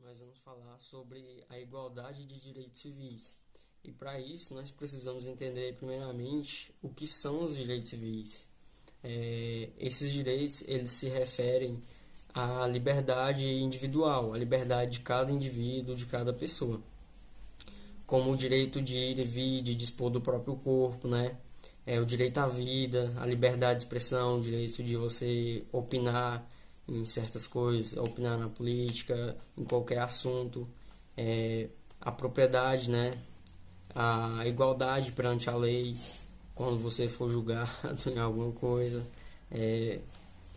nós vamos falar sobre a igualdade de direitos civis. E para isso nós precisamos entender primeiramente o que são os direitos civis. Esses direitos eles se referem à liberdade individual, à liberdade de cada indivíduo, de cada pessoa, como o direito de ir e vir, de dispor do próprio corpo, né? O direito à vida, a liberdade de expressão, o direito de você opinar em certas coisas, opinar na política, em qualquer assunto, a propriedade, né? A igualdade perante a lei, quando você for julgado em alguma coisa,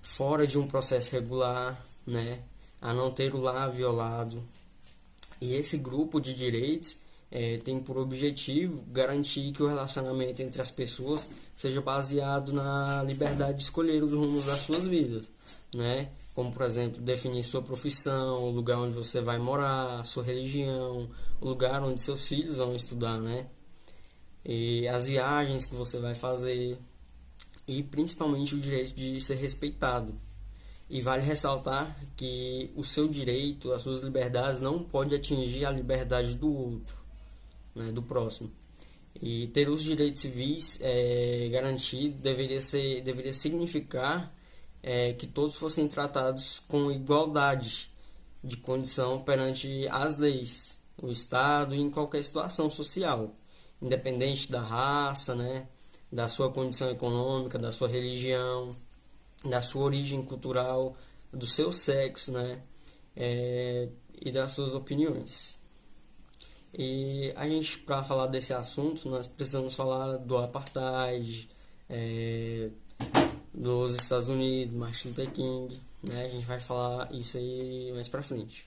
fora de um processo regular, né? A não ter o lar violado. E esse grupo de direitos tem por objetivo garantir que o relacionamento entre as pessoas seja baseado na liberdade de escolher os rumos das suas vidas, né? Como, por exemplo, definir sua profissão, o lugar onde você vai morar, sua religião, o lugar onde seus filhos vão estudar, né? E as viagens que você vai fazer, e principalmente o direito de ser respeitado. E vale ressaltar que o seu direito, as suas liberdades não pode atingir a liberdade do outro, né, do próximo. E ter os direitos civis garantidos deveria significar que todos fossem tratados com igualdade de condição perante as leis, o Estado e em qualquer situação social, independente da raça, né, da sua condição econômica, da sua religião, da sua origem cultural, do seu sexo, né, e das suas opiniões. E a gente, para falar desse assunto, nós precisamos falar do apartheid, dos Estados Unidos, Martin Luther King, né? A gente vai falar isso aí mais pra frente.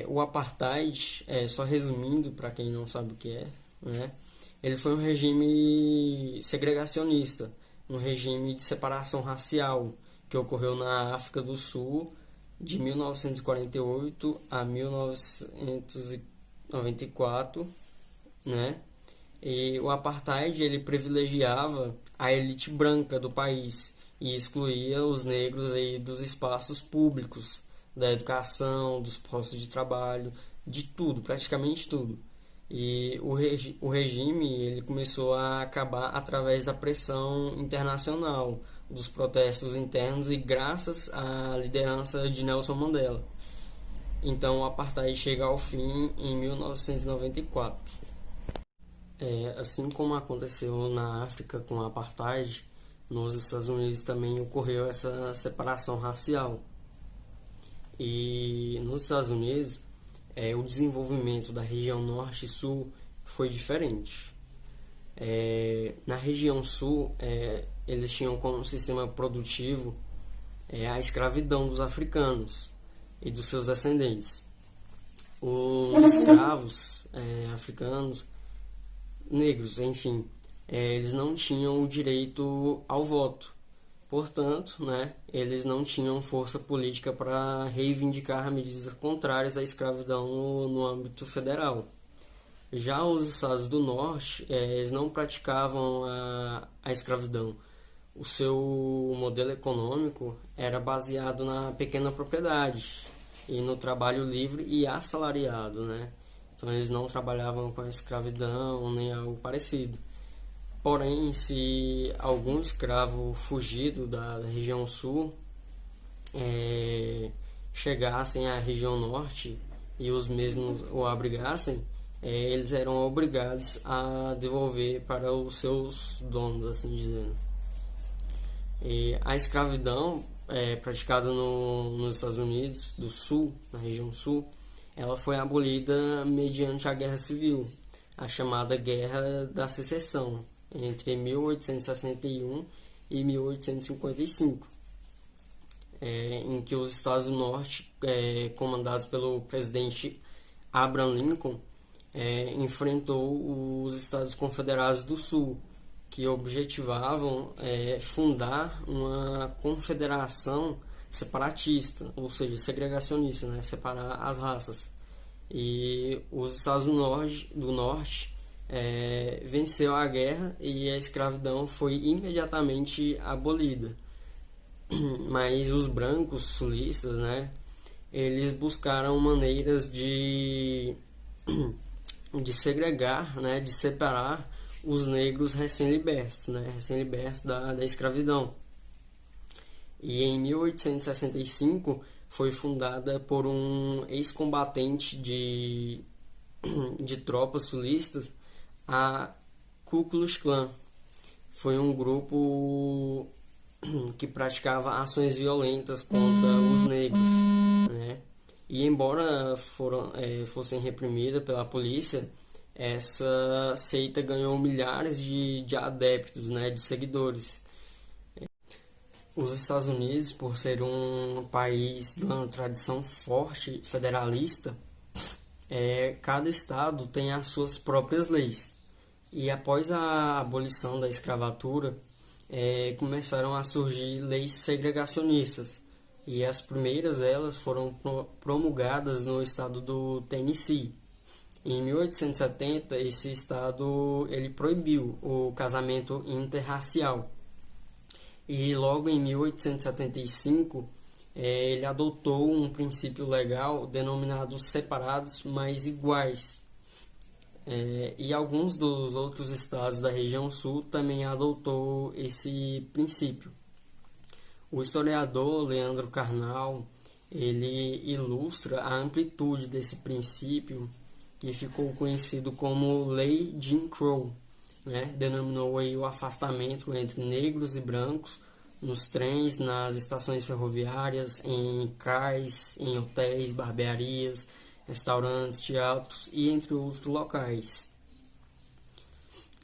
O apartheid, só resumindo para quem não sabe o que é, né? Ele foi um regime segregacionista, um regime de separação racial que ocorreu na África do Sul de 1948 a 1994, né? E o apartheid ele privilegiava a elite branca do país e excluía os negros aí dos espaços públicos, da educação, dos postos de trabalho, de tudo, praticamente tudo. E o regime ele começou a acabar através da pressão internacional, dos protestos internos e graças à liderança de Nelson Mandela. Então o apartheid chega ao fim em 1994. Assim como aconteceu na África com o apartheid, nos Estados Unidos também ocorreu essa separação racial. E nos Estados Unidos, o desenvolvimento da região norte e sul foi diferente. Na região sul, eles tinham como sistema produtivo a escravidão dos africanos e dos seus descendentes. Os escravos africanos, negros, enfim, eles não tinham o direito ao voto. Portanto, né, eles não tinham força política para reivindicar medidas contrárias à escravidão no âmbito federal. Já os estados do norte, eles não praticavam a escravidão. O seu modelo econômico era baseado na pequena propriedade e no trabalho livre e assalariado, né? Então eles não trabalhavam com a escravidão nem algo parecido. Porém, se algum escravo fugido da região sul chegassem à região norte e os mesmos o abrigassem, eles eram obrigados a devolver para os seus donos, assim dizendo. A escravidão praticada nos Estados Unidos do Sul, na região sul, ela foi abolida mediante a Guerra Civil, a chamada Guerra da Secessão, entre 1861 e 1855, em que os Estados do Norte, comandados pelo presidente Abraham Lincoln, enfrentou os Estados Confederados do Sul, que objetivavam fundar uma confederação separatista, ou seja, segregacionista, né? Separar as raças. E os Estados do Norte venceu a guerra e a escravidão foi imediatamente abolida. Mas os brancos sulistas, né, eles buscaram maneiras de segregar, né, de separar os negros recém-libertos, né, recém-libertos da escravidão. E em 1865 foi fundada por um ex-combatente de tropas sulistas, a Ku Klux Klan. Foi um grupo que praticava ações violentas contra os negros, né? E embora fossem reprimidas pela polícia, essa seita ganhou milhares de adeptos, né, de seguidores. Os Estados Unidos, por ser um país de uma tradição forte federalista, cada estado tem as suas próprias leis. E após a abolição da escravatura, começaram a surgir leis segregacionistas. E as primeiras delas foram promulgadas no estado do Tennessee. Em 1870, esse estado ele proibiu o casamento interracial. E logo em 1875, ele adotou um princípio legal denominado separados, mas iguais. E alguns dos outros estados da região sul também adotou esse princípio. O historiador Leandro Carnal, ele ilustra a amplitude desse princípio, que ficou conhecido como Lei Jim Crow, né? Denominou aí o afastamento entre negros e brancos nos trens, nas estações ferroviárias, em cais, em hotéis, barbearias, restaurantes, teatros e entre outros locais.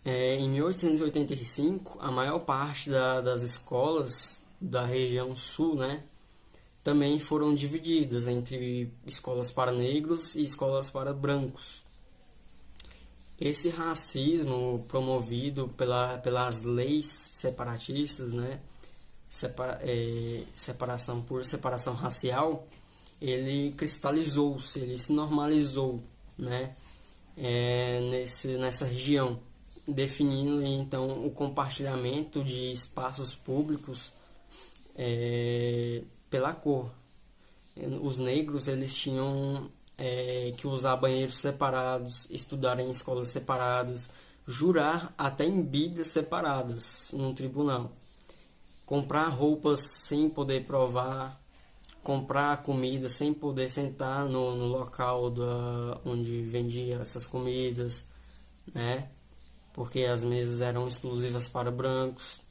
Em 1885, a maior parte das escolas da região sul, né, também foram divididas entre escolas para negros e escolas para brancos. Esse racismo promovido pelas leis separatistas, né, separação por separação racial, ele cristalizou-se, ele se normalizou, né, nessa região, definindo então o compartilhamento de espaços públicos pela cor. Os negros eles tinham que usar banheiros separados, estudar em escolas separadas, jurar até em bíblias separadas no tribunal, comprar roupas sem poder provar, comprar comida sem poder sentar no local onde vendia essas comidas, né? Porque as mesas eram exclusivas para brancos,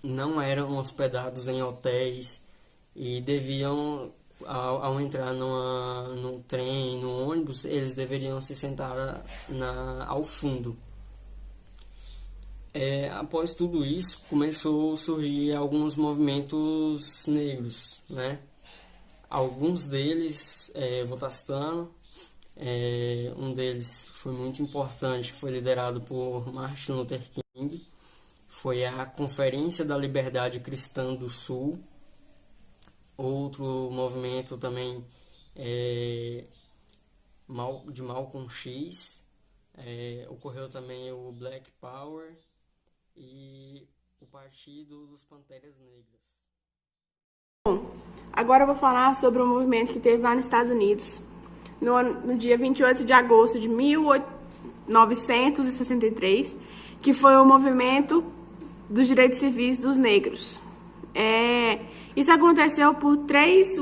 não eram hospedados em hotéis e deviam, ao entrar num trem, num ônibus, eles deveriam se sentar ao fundo. Após tudo isso, começou a surgir alguns movimentos negros, né? Alguns deles, Votastano, um deles foi muito importante, que foi liderado por Martin Luther King, foi a Conferência da Liberdade Cristã do Sul. Outro movimento também de Malcolm X, ocorreu também o Black Power e o Partido dos Panteras Negras. Bom, agora eu vou falar sobre um movimento que teve lá nos Estados Unidos, no dia 28 de agosto de 1963, que foi o movimento dos direitos civis dos negros. Isso aconteceu por vários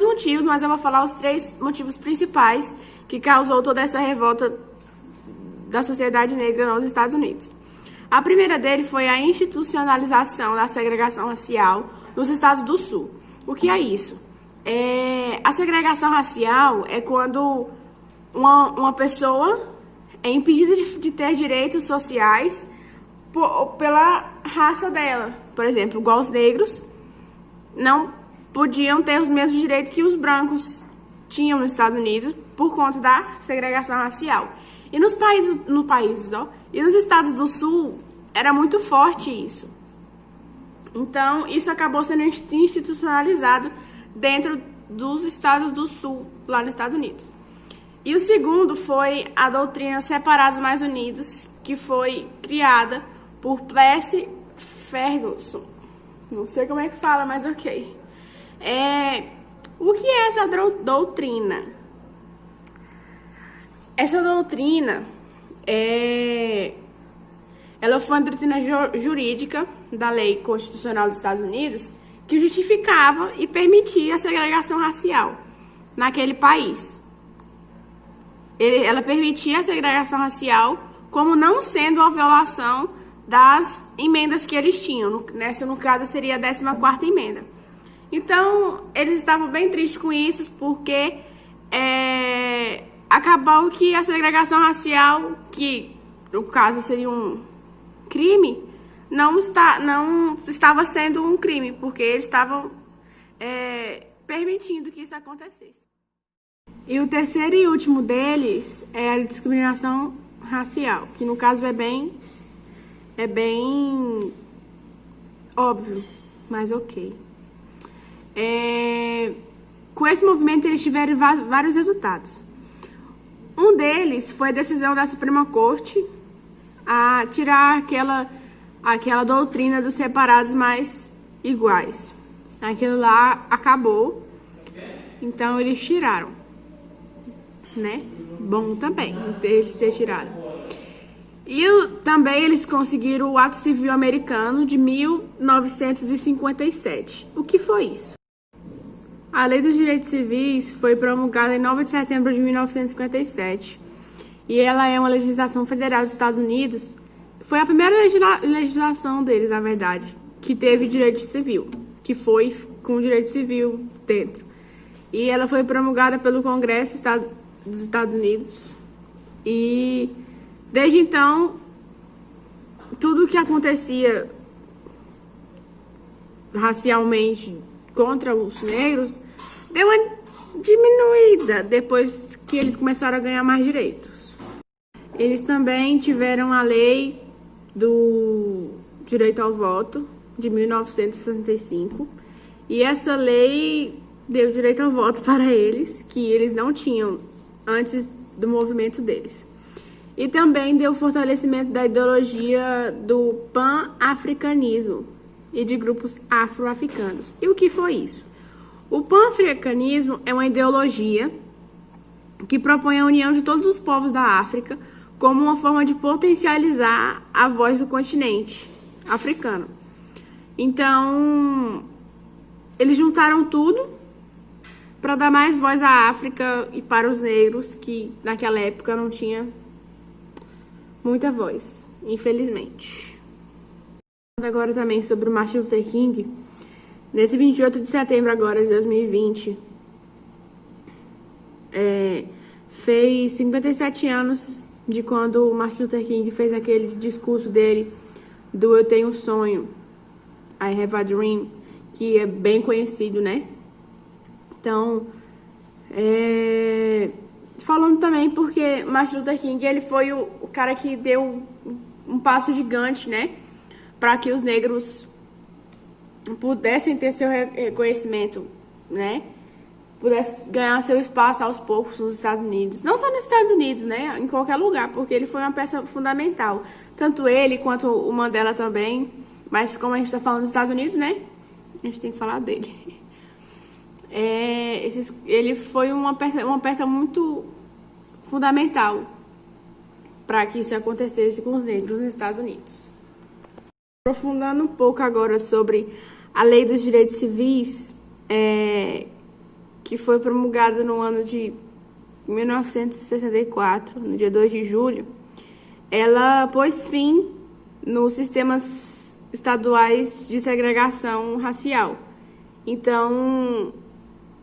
motivos, mas eu vou falar os 3 motivos principais que causou toda essa revolta da sociedade negra nos Estados Unidos. A primeira dele foi a institucionalização da segregação racial nos estados do Sul. O que é isso? A segregação racial é quando uma pessoa é impedida de ter direitos sociais pela raça dela. Por exemplo, igual os negros não podiam ter os mesmos direitos que os brancos tinham nos Estados Unidos por conta da segregação racial. E nos estados do Sul era muito forte isso. Então, isso acabou sendo institucionalizado dentro dos estados do Sul, lá nos Estados Unidos. E o segundo foi a doutrina Separados Mais Unidos, que foi criada por Plessy Ferguson. Não sei como é que fala, mas ok. O que é essa doutrina? Essa doutrina ela foi uma doutrina jurídica da lei constitucional dos Estados Unidos que justificava e permitia a segregação racial naquele país. Ela permitia a segregação racial como não sendo uma violação das emendas que eles tinham. No caso, seria a 14ª emenda. Então, eles estavam bem tristes com isso, porque acabou que a segregação racial, que no caso seria um crime, não estava sendo um crime, porque eles estavam permitindo que isso acontecesse. E o terceiro e último deles é a discriminação racial, que no caso é bem óbvio, mas ok. Com esse movimento eles tiveram vários resultados. Um deles foi a decisão da Suprema Corte a tirar aquela doutrina dos separados mais iguais. Aquilo lá acabou, então eles tiraram, né? Bom também eles ser tirado. E também eles conseguiram o Ato Civil Americano de 1957. O que foi isso? A Lei dos Direitos Civis foi promulgada em 9 de setembro de 1957 e ela é uma legislação federal dos Estados Unidos. Foi a primeira legislação deles, na verdade, que teve direito civil, que foi com direito civil dentro. E ela foi promulgada pelo Congresso dos Estados Unidos e desde então tudo que acontecia racialmente contra os negros deu uma diminuída depois que eles começaram a ganhar mais direitos. Eles também tiveram a lei do direito ao voto de 1965 e essa lei deu direito ao voto para eles, que eles não tinham antes do movimento deles. E também deu fortalecimento da ideologia do pan-africanismo e de grupos afro-africanos. E o que foi isso? O pan-africanismo é uma ideologia que propõe a união de todos os povos da África como uma forma de potencializar a voz do continente africano. Então, eles juntaram tudo para dar mais voz à África e para os negros, que naquela época não tinha muita voz, infelizmente. Agora também sobre o Martin Luther King. Nesse 28 de setembro agora de 2020, fez 57 anos de quando o Martin Luther King fez aquele discurso dele do Eu Tenho um Sonho, I Have a Dream, que é bem conhecido, né? Então, falando também porque Martin Luther King, ele foi o cara que deu um passo gigante, né? Para que os negros pudessem ter seu reconhecimento, né? Pudessem ganhar seu espaço aos poucos nos Estados Unidos. Não só nos Estados Unidos, né? Em qualquer lugar, porque ele foi uma peça fundamental. Tanto ele quanto o Mandela também. Mas como a gente está falando dos Estados Unidos, né? A gente tem que falar dele. Ele foi uma peça muito fundamental para que isso acontecesse com os negros nos Estados Unidos. Aprofundando um pouco agora sobre a Lei dos Direitos Civis, que foi promulgada no ano de 1964, no dia 2 de julho, ela pôs fim nos sistemas estaduais de segregação racial. Então,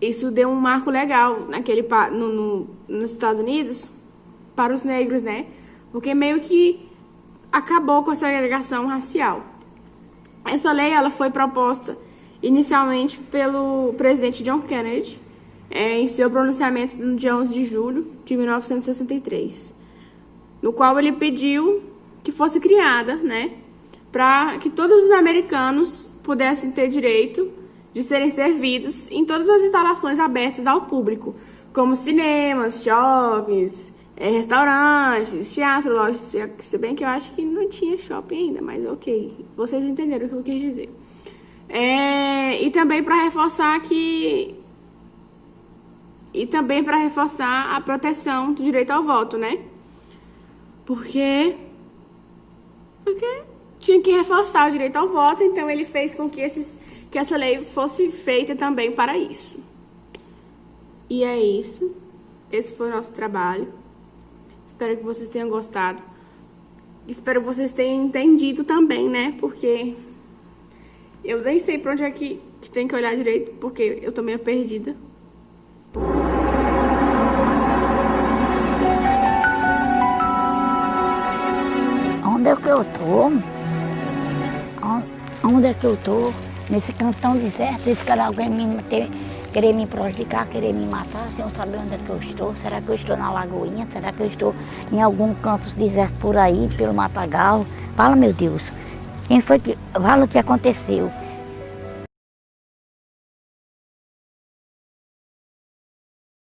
isso deu um marco legal nos Estados Unidos para os negros, né? Porque meio que acabou com a segregação racial. Essa lei ela foi proposta inicialmente pelo presidente John Kennedy em seu pronunciamento no dia 11 de julho de 1963, no qual ele pediu que fosse criada, né, para que todos os americanos pudessem ter direito de serem servidos em todas as instalações abertas ao público, como cinemas, shoppings, restaurantes, teatro, lojas, se bem que eu acho que não tinha shopping ainda, mas ok, vocês entenderam o que eu quis dizer. E também para reforçar a proteção do direito ao voto, né? Porque tinha que reforçar o direito ao voto, então ele fez com que essa lei fosse feita também para isso. E é isso. Esse foi o nosso trabalho. Espero que vocês tenham gostado. Espero que vocês tenham entendido também, né? Porque eu nem sei para onde é que tem que olhar direito, porque eu tô meio perdida. Onde é que eu tô? Onde é que eu tô? Nesse cantão deserto, esse cara alguém querer me prejudicar, querer me matar, sem eu saber onde é que eu estou. Será que eu estou na Lagoinha? Será que eu estou em algum canto deserto por aí, pelo Matagal? Fala, meu Deus. Quem foi que... Fala o que aconteceu.